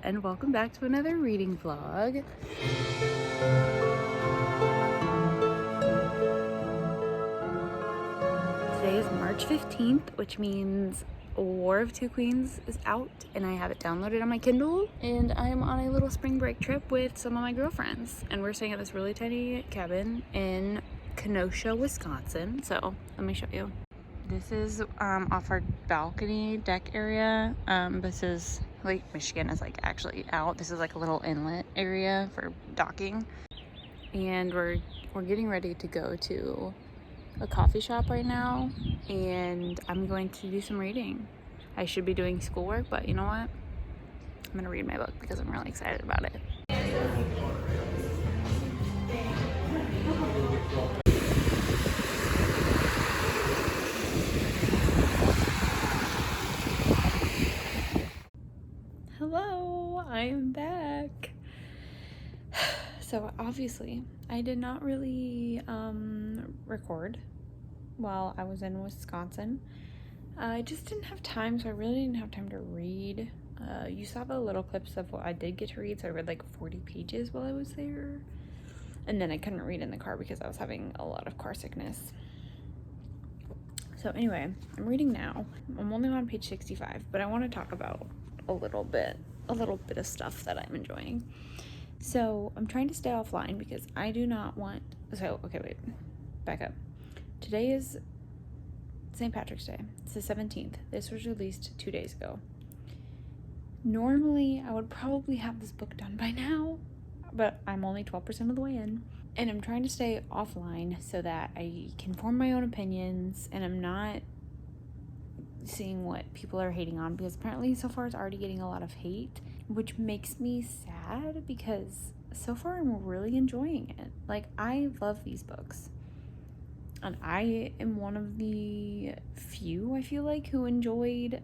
and welcome back to another reading vlog. Today is March 15th, which means War of Two Queens is out, and I have it downloaded on my Kindle, and I am on a little spring break trip with some of my girlfriends, and we're staying at this really tiny cabin in Kenosha, Wisconsin. So let me show you. This is off our balcony deck area. This is Lake Michigan is like actually out. This is like a little inlet area for docking, and we're getting ready to go to a coffee shop right now, and I'm going to do some reading. I should be doing schoolwork, but you know what? I'm gonna read my book because I'm really excited about it. Hello, I am back. So obviously I did not really record while I was in Wisconsin. I just didn't have time, so I really didn't have time to read. You saw the little clips of what I did get to read, so I read like 40 pages while I was there. And then I couldn't read in the car because I was having a lot of car sickness. So anyway, I'm reading now. I'm only on page 65, but I want to talk about a little bit of stuff that I'm enjoying. So I'm trying to stay offline because I do not want, okay, wait, back up. Today is St. Patrick's Day. It's the 17th. This was released 2 days ago. Normally, I would probably have this book done by now, but I'm only 12% of the way in. And I'm trying to stay offline so that I can form my own opinions and I'm not seeing what people are hating on, because apparently so far it's already getting a lot of hate, which makes me sad because so far I'm really enjoying it. Like, I love these books. And I am one of the few, I feel like, who enjoyed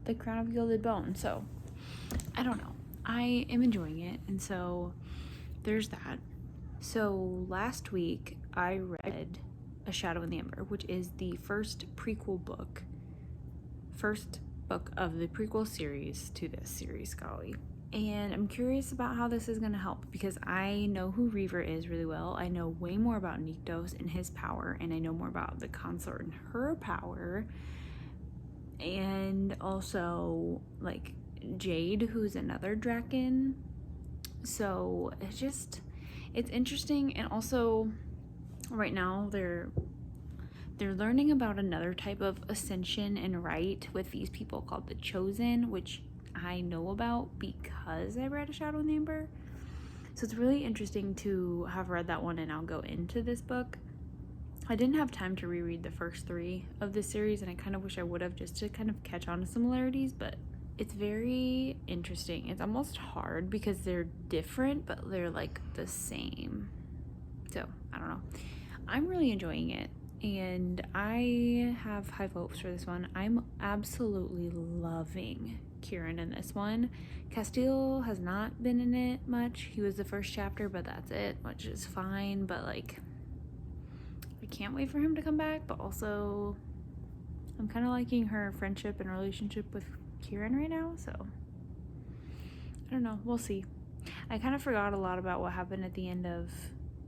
The Crown of Gilded Bone. So, I don't know. I am enjoying it. And so, there's that. So, last week, I read A Shadow in the Ember, which is the first book of the prequel series to this series, golly. And I'm curious about how this is going to help, because I know who Reaver is really well. I know way more about Nyktos and his power, and I know more about the consort and her power, and also like Jade, who's another Draken. So it's interesting. And also right now they're learning about another type of ascension and right with these people called the Chosen, which I know about because I read A Shadow in the Ember. So it's really interesting to have read that one and now go into this book. I didn't have time to reread the first 3 of the series, and I kind of wish I would have, just to kind of catch on to similarities, but it's very interesting. It's almost hard because they're different, but they're like the same. So I don't know. I'm really enjoying it, and I have high hopes for this one. I'm absolutely loving Kieran in this one. Castile has not been in it much. He was the first chapter, but that's it, which is fine. But like, I can't wait for him to come back. But also, I'm kind of liking her friendship and relationship with Kieran right now. So I don't know. We'll see. I kind of forgot a lot about what happened at the end of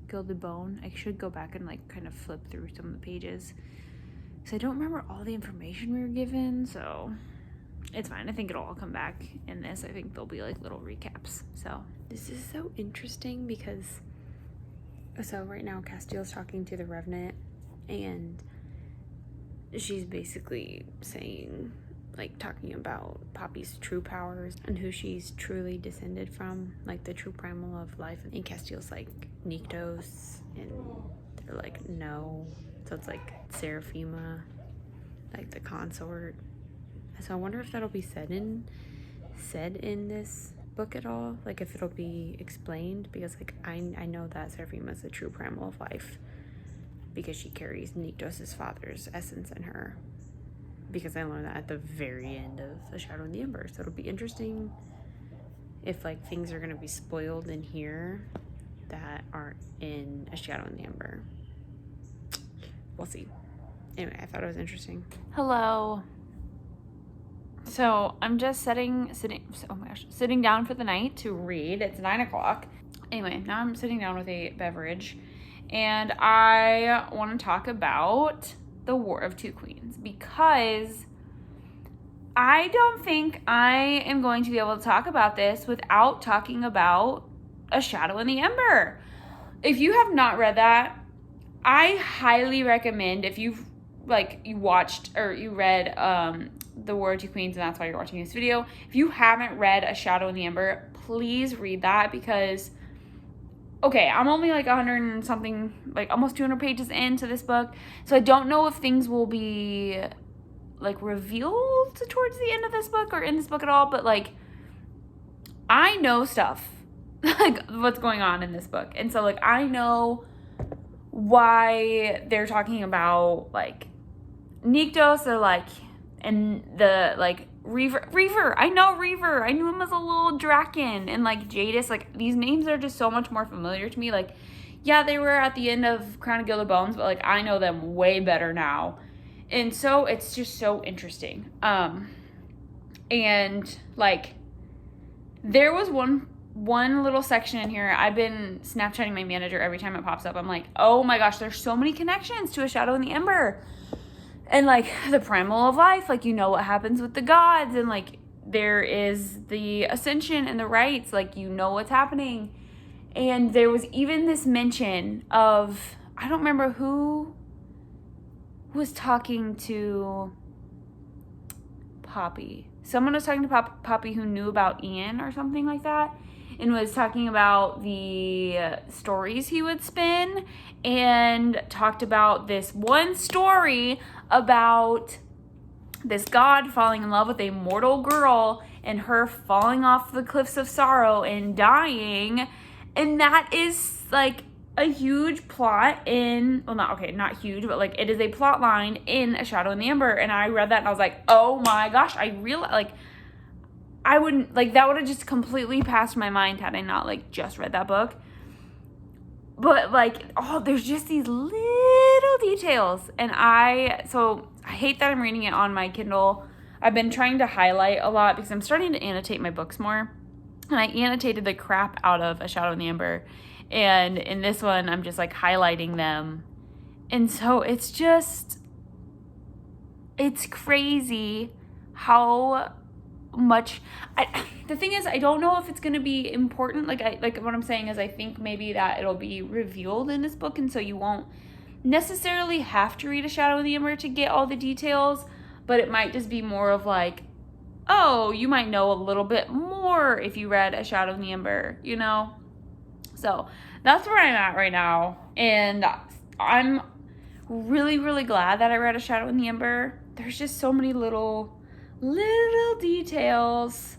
Gilded Bone. I should go back and like kind of flip through some of the pages, because I don't remember all the information we were given, so it's fine. I think it'll all come back in this. I think there'll be like little recaps. So this is so interesting because right now Castile's talking to the Revenant, and she's basically saying, like, talking about Poppy's true powers and who she's truly descended from, like the true primal of life. And Castile's like, Nyktos, and they're like, no. So it's like Seraphima, like the consort. So I wonder if that'll be said in this book at all, like if it'll be explained, because like I know that Seraphima is the true primal of life because she carries Nyktos' father's essence in her, because I learned that at the very end of A Shadow in the Ember. So it'll be interesting if like things are going to be spoiled in here that aren't in A Shadow in the Ember. We'll see. Anyway, I thought it was interesting. Hello. So I'm just sitting down for the night to read. It's 9 o'clock. Anyway, now I'm sitting down with a beverage, and I want to talk about the War of Two Queens, because I don't think I am going to be able to talk about this without talking about A Shadow in the Ember. If you have not read that, I highly recommend, if you've you watched or you read The War of Two Queens and that's why you're watching this video, if you haven't read A Shadow in the Ember, please read that, because okay, I'm only 100 and something, almost 200 pages into this book, so I don't know if things will be revealed towards the end of this book or in this book at all, but I know stuff what's going on in this book, and so I know why they're talking about Nyktos, or and the Reaver. I know Reaver. I knew him as a little Draken, and Jadis. These names are just so much more familiar to me. Yeah, they were at the end of Crown of Gilded Bones, but I know them way better now. And so it's just so interesting. And there was one little section in here. I've been Snapchatting my manager every time it pops up. I'm like, oh my gosh, there's so many connections to A Shadow in the Ember. And the primal of life, you know what happens with the gods, and there is the ascension and the rites, you know what's happening. And there was even this mention of, I don't remember who was talking to Poppy. Someone was talking to Poppy who knew about Ian or something like that, and was talking about the stories he would spin, and talked about this one story about this god falling in love with a mortal girl and her falling off the cliffs of sorrow and dying. And that is a huge plot in, well, not huge, but it is a plot line in A Shadow in the Ember. And I read that and I was like, oh my gosh, I realized, I wouldn't, that would have just completely passed my mind had I not just read that book. But there's just these little details, and I hate that I'm reading it on my Kindle. I've been trying to highlight a lot because I'm starting to annotate my books more, and I annotated the crap out of A Shadow in the Ember, and in this one I'm just highlighting them, and so it's crazy how much. The thing is, I don't know if it's going to be important. What I'm saying is, I think maybe that it'll be revealed in this book, and so you won't necessarily have to read A Shadow in the Ember to get all the details, but it might just be more of oh, you might know a little bit more if you read A Shadow in the Ember, you know? So that's where I'm at right now, and I'm really, really glad that I read A Shadow in the Ember. There's just so many little details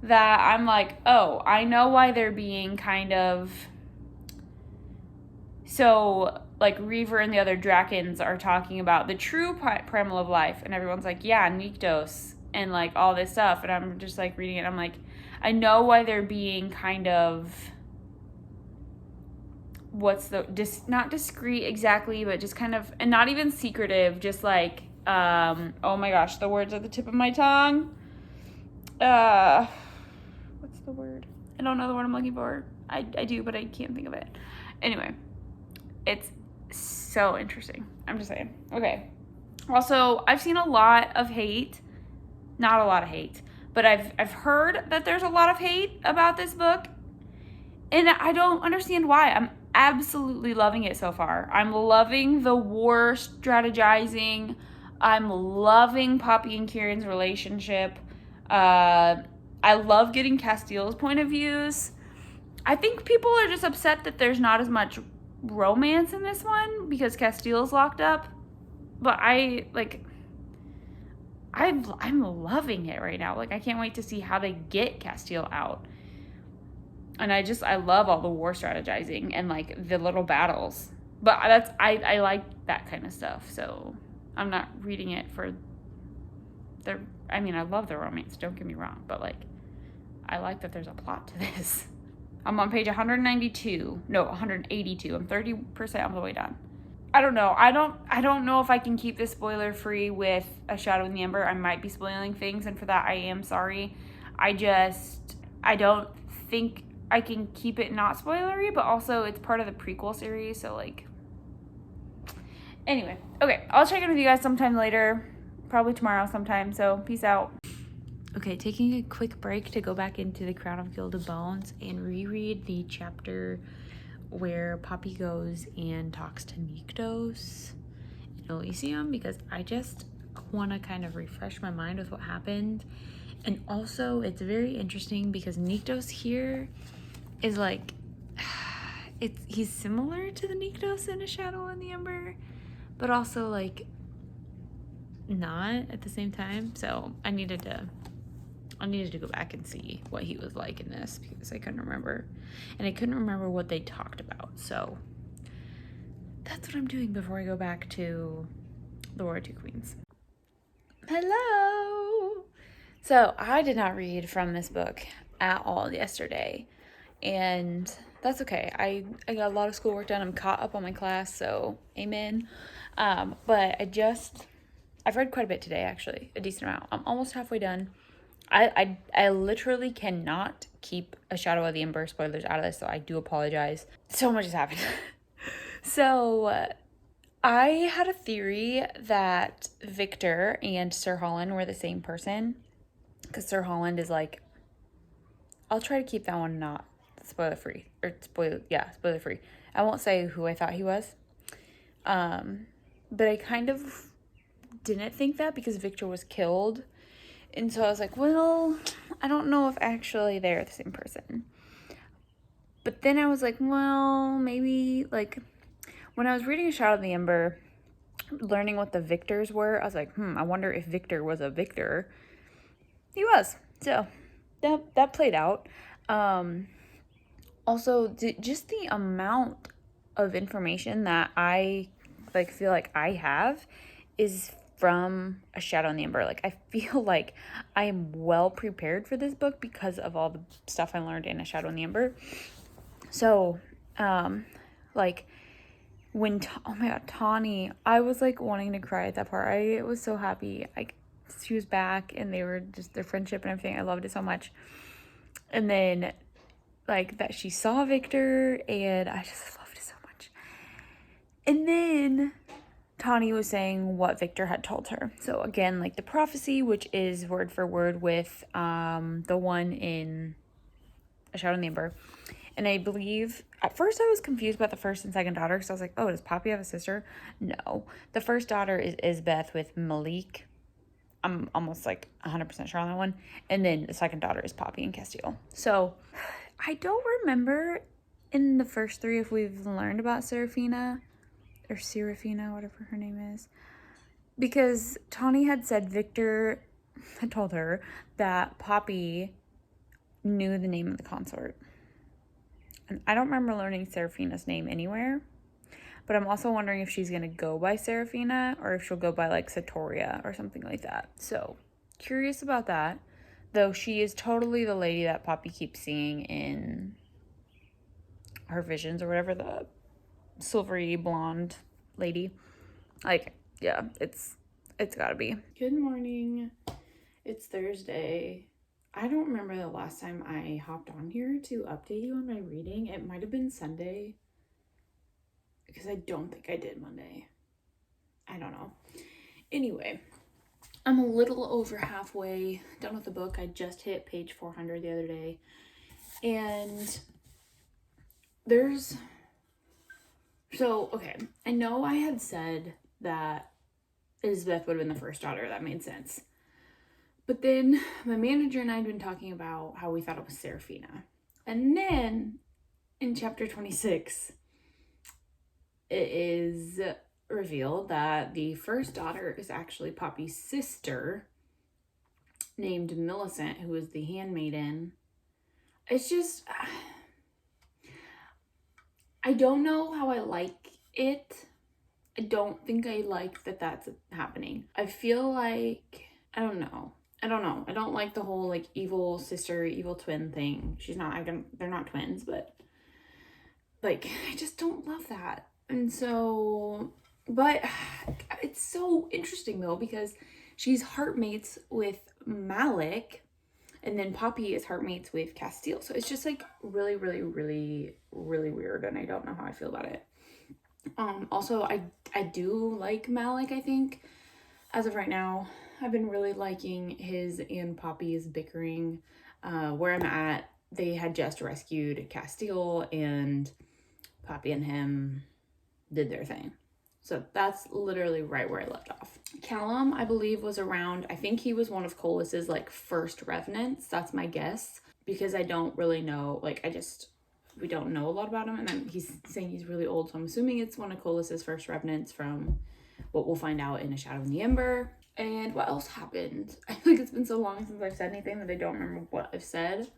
that I'm oh, I know why they're being kind of, so Reaver and the other Drakens are talking about the true primal of life, and everyone's yeah, Nyktos, and all this stuff, and I'm just reading it, I'm I know why they're being kind of, what's the, not discreet exactly, but just kind of, and not even secretive, just oh my gosh, the words at the tip of my tongue. What's the word? I don't know the word I'm looking for. I do, but I can't think of it. Anyway, it's so interesting. I'm just saying. Okay. Also, I've seen a lot of hate. Not a lot of hate, but I've heard that there's a lot of hate about this book, and I don't understand why. I'm absolutely loving it so far. I'm loving the war strategizing. I'm loving Poppy and Kieran's relationship. I love getting Castile's point of views. I think people are just upset that there's not as much romance in this one because Castile's locked up. But I'm loving it right now. I can't wait to see how they get Castile out. And I love all the war strategizing and the little battles. But I like that kind of stuff. So I'm not reading it for I love the romance, don't get me wrong, but I like that there's a plot to this. I'm on page 182. No, 182. I'm 30% of the way done. I don't know. I don't know if I can keep this spoiler free with A Shadow in the Ember. I might be spoiling things, and for that I am sorry. I don't think I can keep it not spoilery, but also it's part of the prequel series, so like anyway. Okay, I'll check in with you guys sometime later. Probably tomorrow sometime, so peace out. Okay, taking a quick break to go back into The Crown of Gilded Bones and reread the chapter where Poppy goes and talks to Nyktos in Elysium, because I just want to kind of refresh my mind with what happened. And also, it's very interesting because Nyktos here is like, he's similar to the Nyktos in A Shadow in the Ember, but also like not at the same time. So I needed to go back and see what he was like in this because I couldn't remember. And I couldn't remember what they talked about. So that's what I'm doing before I go back to the WOTQ Queens. Hello! So I did not read from this book at all yesterday. And that's okay. I got a lot of schoolwork done. I'm caught up on my class, so amen. But I've read quite a bit today, actually. A decent amount. I'm almost halfway done. I literally cannot keep A Shadow of the Ember spoilers out of this, so I do apologize. So much has happened. So, I had a theory that Victor and Sir Holland were the same person. Because Sir Holland is like, I'll try to keep that one not spoiler free. Spoiler free. I won't say who I thought he was. But I kind of didn't think that because Victor was killed. And so I was like, well, I don't know if actually they're the same person. But then I was like, well, maybe, like, when I was reading A Shadow of the Ember, learning what the Victors were, I was like, I wonder if Victor was a Victor. He was. So that played out. Also, just the amount of information that I, like, feel like I have is from A Shadow in the Ember. Like, I feel like I am well prepared for this book because of all the stuff I learned in A Shadow in the Ember. So, like, when, oh my god, Tawny, I was, like, wanting to cry at that part. I was so happy. She was back, and they were just, their friendship and everything, I loved it so much. And then, like, that she saw Victor, and I just loved it so much. And then Tawny was saying what Victor had told her. So again, like the prophecy, which is word for word with the one in A Shadow in the Ember. And I believe, at first I was confused about the first and second daughter, because I was like, oh, does Poppy have a sister? No. The first daughter is Isbeth with Malik. I'm almost like 100% sure on that one. And then the second daughter is Poppy and Castile. So I don't remember in the first three if we've learned about Seraphina, whatever her name is. Because Tawny had said Victor had told her that Poppy knew the name of the consort. And I don't remember learning Seraphina's name anywhere. But I'm also wondering if she's going to go by Seraphina or if she'll go by like Satoria or something like that. So, curious about that. Though she is totally the lady that Poppy keeps seeing in her visions or whatever, the silvery blonde lady. Like, yeah, it's gotta be. Good morning. It's Thursday. I don't remember the last time I hopped on here to update you on my reading. It might have been Sunday, because I don't think I did Monday. I don't know. Anyway, I'm a little over halfway done with the book. I just hit page 400 the other day. And okay, I know I had said that Elizabeth would have been the first daughter. That made sense. But then my manager and I had been talking about how we thought it was Seraphina. And then in chapter 26, it is revealed that the first daughter is actually Poppy's sister, named Millicent, who is the handmaiden. It's just, I don't know how I like it. I don't think I like that that's happening. I feel like, I don't know. I don't like the whole like evil sister, evil twin thing. They're not twins, but like, I just don't love that. And so But it's so interesting though, because she's heartmates with Malik, and then Poppy is heartmates with Castile. So it's just like really, really, really, really weird, and I don't know how I feel about it. Also, I do like Malik, I think. As of right now, I've been really liking his and Poppy's bickering. Where I'm at, they had just rescued Castile, and Poppy and him did their thing. So that's literally right where I left off. Callum, I believe, was around, I think he was one of Colus's like first revenants. That's my guess, because I don't really know, like we don't know a lot about him. And then he's saying he's really old. So I'm assuming it's one of Colus's first revenants from what we'll find out in A Shadow in the Ember. And what else happened? I think it's been so long since I've said anything that I don't remember what I've said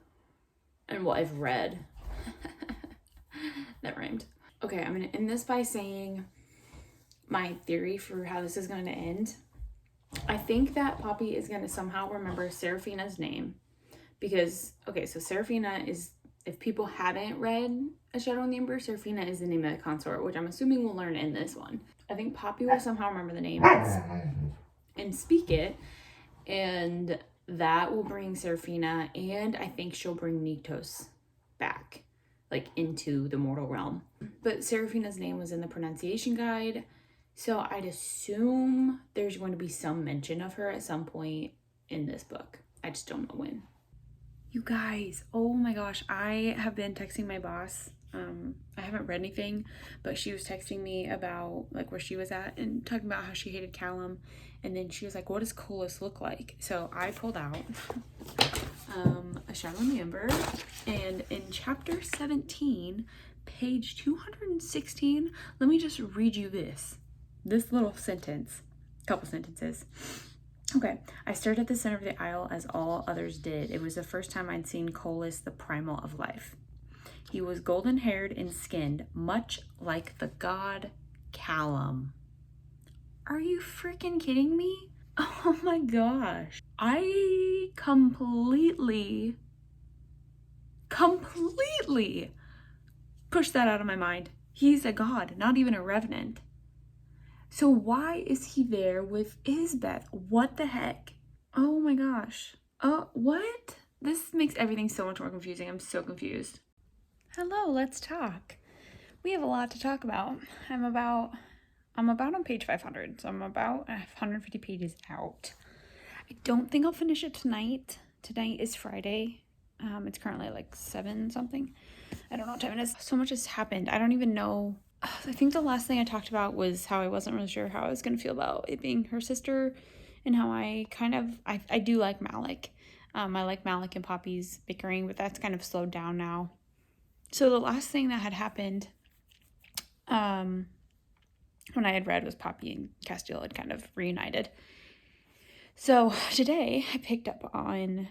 and what I've read. That rhymed. Okay, I'm going to end this by saying my theory for how this is going to end. I think that Poppy is going to somehow remember Seraphina's name. Because, okay, so Seraphina is, if people haven't read A Shadow in the Ember, Seraphina is the name of the consort, which I'm assuming we'll learn in this one. I think Poppy will somehow remember the name and speak it, and that will bring Seraphina, and I think she'll bring Niktos back, like into the mortal realm. But Seraphina's name was in the pronunciation guide, so I'd assume there's going to be some mention of her at some point in this book. I just don't know when. You guys, oh my gosh, I have been texting my boss. I haven't read anything, but she was texting me about like where she was at and talking about how she hated Callum. And then she was like, what does Colus look like? So I pulled out A Shadow in the Ember, and in chapter 17, page 216, let me just read you this little sentence, couple sentences. Okay, I stared at the center of the aisle as all others did. It was the first time I'd seen Colus, the primal of life. He was golden-haired and skinned, much like the god Callum. Are you freaking kidding me? Oh my gosh. I completely pushed that out of my mind. He's a god, not even a revenant. So why is he there with Isbeth? What the heck? Oh my gosh. What? This makes everything so much more confusing. I'm so confused. Hello, let's talk. We have a lot to talk about. I'm about on page 500, so I'm about 150 pages out. I don't think I'll finish it tonight. Tonight is Friday. It's currently like 7 something. I don't know what time it is. So much has happened. I don't even know. I think the last thing I talked about was how I wasn't really sure how I was going to feel about it being her sister, and how I do like Malik. I like Malik and Poppy's bickering, but that's kind of slowed down now. So the last thing that had happened when I had read was Poppy and Castile had kind of reunited. So today I picked up on,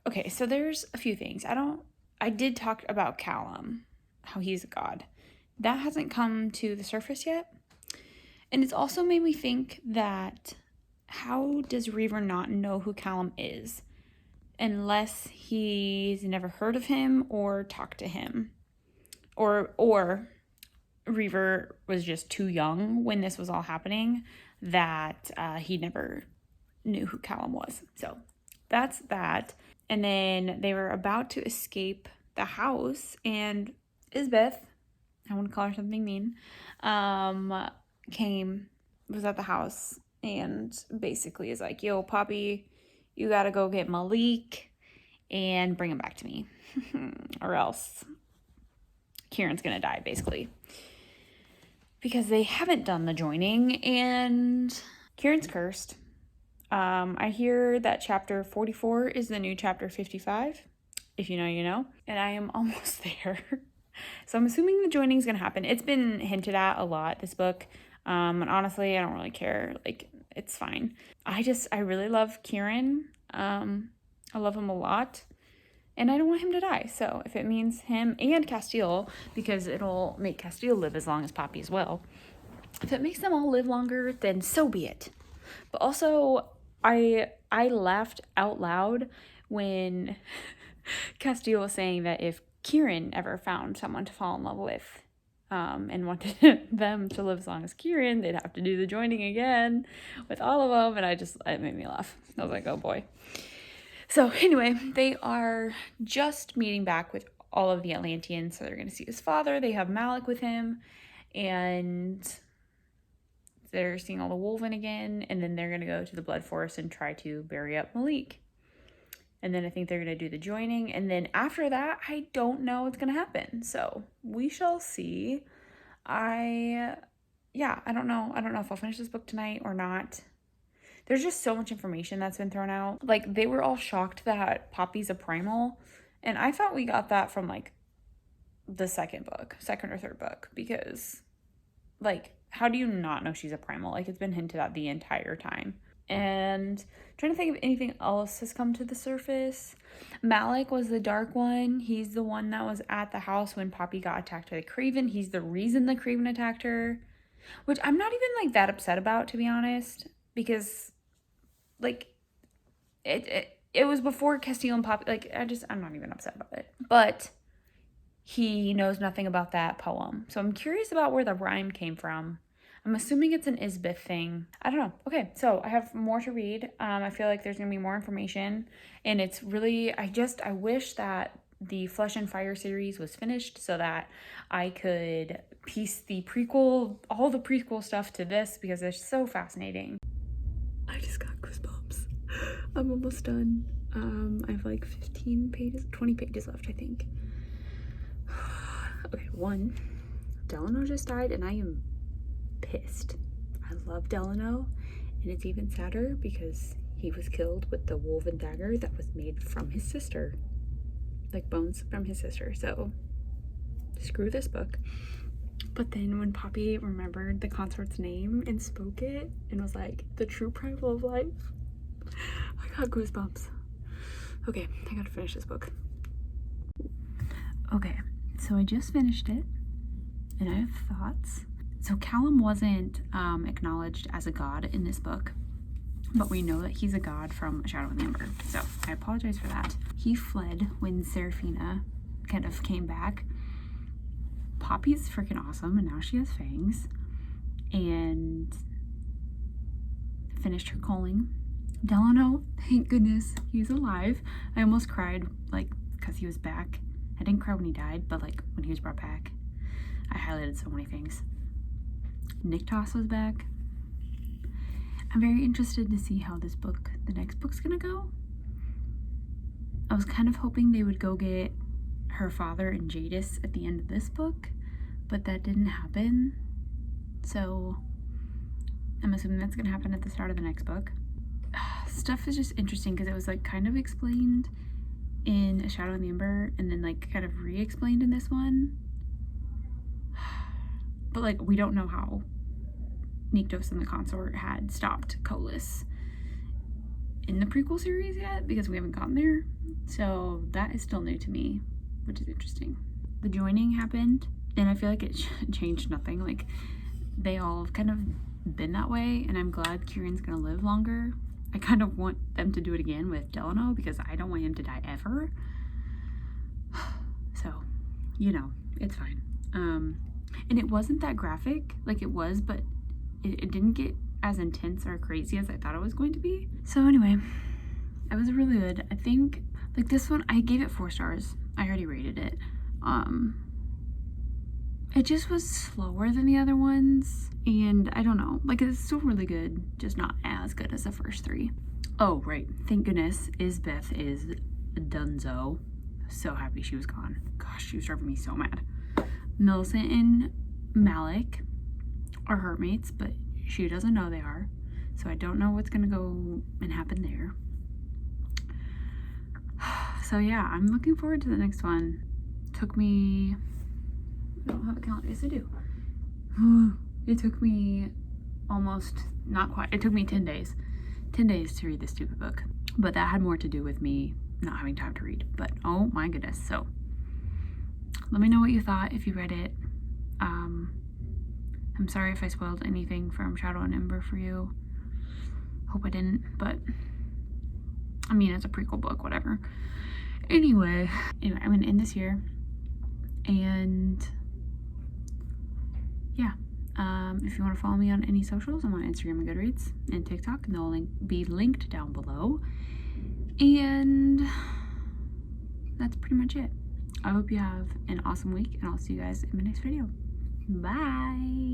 okay, so there's a few things. I did talk about Callum, how he's a god. That hasn't come to the surface yet. And it's also made me think that how does Reaver not know who Callum is unless he's never heard of him or talked to him? Or Reaver was just too young when this was all happening that he never knew who Callum was. So that's that. And then they were about to escape the house, and Isbeth, I want to call her something mean, was at the house and basically is like, yo, Poppy, you gotta go get Malik and bring him back to me or else Kieran's gonna die, basically. Because they haven't done the joining and Kieran's cursed. I hear that chapter 44 is the new chapter 55. If you know, you know. And I am almost there. So I'm assuming the joining is going to happen. It's been hinted at a lot, this book. And honestly, I don't really care. Like, it's fine. I really love Kieran. I love him a lot. And I don't want him to die. So if it means him and Castile, because it'll make Castile live as long as Poppy as well. If it makes them all live longer, then so be it. But also, I laughed out loud when Castile was saying that if Kieran ever found someone to fall in love with, and wanted them to live as long as Kieran, they'd have to do the joining again with all of them. And it made me laugh. I was like, oh boy. So anyway, they are just meeting back with all of the Atlanteans. So they're going to see his father. They have Malik with him. And they're seeing all the Wolven again. And then they're going to go to the Blood Forest and try to bury up Malik. And then I think they're going to do the joining. And then after that, I don't know what's going to happen. So we shall see. I don't know. I don't know if I'll finish this book tonight or not. There's just so much information that's been thrown out. Like, they were all shocked that Poppy's a primal. And I thought we got that from, like, the second or third book. Because, like, how do you not know she's a primal? Like, it's been hinted at the entire time. And I'm trying to think if anything else has come to the surface. Malik was the dark one. He's the one that was at the house when Poppy got attacked by the Craven. He's the reason the Craven attacked her. Which I'm not even, like, that upset about, to be honest. Because, like, it was before Castile and Poppy. Like, I'm not even upset about it. But he knows nothing about that poem. So I'm curious about where the rhyme came from. I'm assuming it's an Isbeth thing. I don't know. Okay, so I have more to read. I feel like there's going to be more information. And it's really, I wish that the Flesh and Fire series was finished so that I could piece all the prequel stuff to this because it's so fascinating. I just got goosebumps. I'm almost done. I have like 20 pages left, I think. Okay, Delano just died and I am pissed. I love Delano, and it's even sadder because he was killed with the woven dagger that was made from his sister, like bones from his sister. So screw this book. But then when Poppy remembered the consort's name and spoke it and was like, the true primal of life, I got goosebumps. Okay, I gotta finish this book. Okay, so I just finished it and I have thoughts. So Callum wasn't acknowledged as a god in this book, but we know that he's a god from A Shadow in the Ember. So I apologize for that. He fled when Seraphina kind of came back. Poppy's freaking awesome, and now she has fangs. And finished her calling. Delano, thank goodness, he's alive. I almost cried, like, because he was back. I didn't cry when he died, but, like, when he was brought back. I highlighted so many things. Niktos was back. I'm very interested to see how the next book's gonna go. I was kind of hoping they would go get her father and Jadis at the end of this book, but that didn't happen. So I'm assuming that's gonna happen at the start of the next book. Stuff is just interesting because it was like kind of explained in A Shadow in the Ember and then like kind of re-explained in this one. But, like, we don't know how Nyktos and the consort had stopped Colas in the prequel series yet because we haven't gotten there. So that is still new to me, which is interesting. The joining happened, and I feel like it changed nothing. Like, they all have kind of been that way, and I'm glad Kieran's going to live longer. I kind of want them to do it again with Delano because I don't want him to die ever. So, you know, it's fine. And it wasn't that graphic, like it was, but it didn't get as intense or crazy as I thought it was going to be. So anyway, it was really good. I think, like this one, I gave it 4 stars. I already rated it. It just was slower than the other ones, and I don't know, like it's still really good, just not as good as the first 3. Oh, right, thank goodness Isbeth is donezo. So happy she was gone. Gosh, she was driving me so mad. Millicent and Malik are hermates, but she doesn't know they are. So I don't know what's gonna go and happen there. So yeah, I'm looking forward to the next one. Took me, I don't have a calendar, yes I do. It took me it took me 10 days. 10 days to read this stupid book. But that had more to do with me not having time to read. But oh my goodness, so let me know what you thought if you read it. I'm sorry if I spoiled anything from Shadow and Ember for you. Hope I didn't, but I mean, it's a prequel book, whatever. Anyway, I'm gonna end this here, and yeah. If you want to follow me on any socials, I'm on Instagram and Goodreads and TikTok, and they'll be linked down below. And that's pretty much it. I hope you have an awesome week, and I'll see you guys in my next video. Bye!